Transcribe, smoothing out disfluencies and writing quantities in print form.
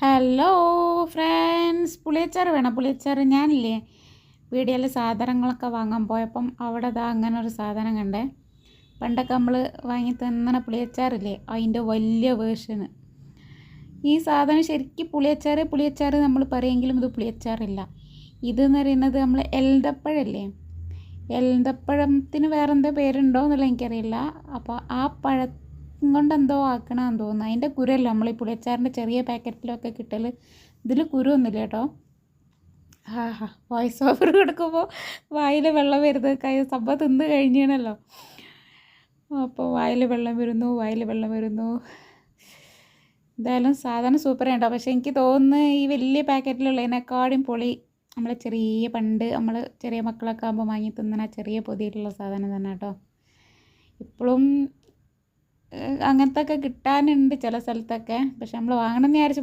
Hello friends, പുളിയച്ചാറ് വേണം. പുളിയച്ചാറ് ഞാനില്ലേ വീഡിയോയിൽ സാധനങ്ങളൊക്കെ വാങ്ങാൻ പോയപ്പം അവിടെ അങ്ങനെ ഒരു സാധനം കണ്ടേ. പണ്ടൊക്കെ നമ്മൾ വാങ്ങി തന്നണ പുളിയച്ചാറില്ലേ, അതിൻ്റെ വലിയ വേർഷന്. ഈ സാധനം ശരിക്കും പുളിയച്ചാറ് നമ്മൾ പറയുമെങ്കിലും ഇത് പുളിയച്ചാറില്ല. ഇതെന്ന് പറയുന്നത് നമ്മൾ എലന്തപ്പഴല്ലേ, എലന്തപ്പഴത്തിന് വേറെന്തോ പേരുണ്ടോ എന്നുള്ള എനിക്കറിയില്ല. അപ്പോൾ ആ കൊണ്ട് എന്തോ ആക്കണമെന്ന് തോന്നുന്നു. അതിൻ്റെ കുരുവല്ല നമ്മൾ ഈ പുളിയച്ചാറിൻ്റെ ചെറിയ പാക്കറ്റിലൊക്കെ കിട്ടൽ. ഇതിൽ കുരുവൊന്നുമില്ല കേട്ടോ. വോയിസ് ഓവർ കൊടുക്കുമ്പോൾ വായിൽ വെള്ളം വരുന്നത് സംഭവം തിന്ന് കഴിഞ്ഞാണല്ലോ. അപ്പോൾ വായിൽ വെള്ളം വരുന്നു. എന്തായാലും സാധനം സൂപ്പർ കേട്ടോ. പക്ഷേ എനിക്ക് തോന്നുന്നു ഈ വലിയ പാക്കറ്റിലുള്ളതിനെക്കാളും പൊളി നമ്മൾ പണ്ട് നമ്മൾ ചെറിയ മക്കളൊക്കെ ആകുമ്പോൾ വാങ്ങി തിന്നണ ചെറിയ പൊതിയിട്ടുള്ള സാധനം തന്നെ കേട്ടോ. ഇപ്പോഴും അങ്ങനത്തെ ഒക്കെ കിട്ടാനുണ്ട് ചില സ്ഥലത്തൊക്കെ. പക്ഷെ നമ്മൾ വാങ്ങണമെന്ന് വിചാരിച്ച്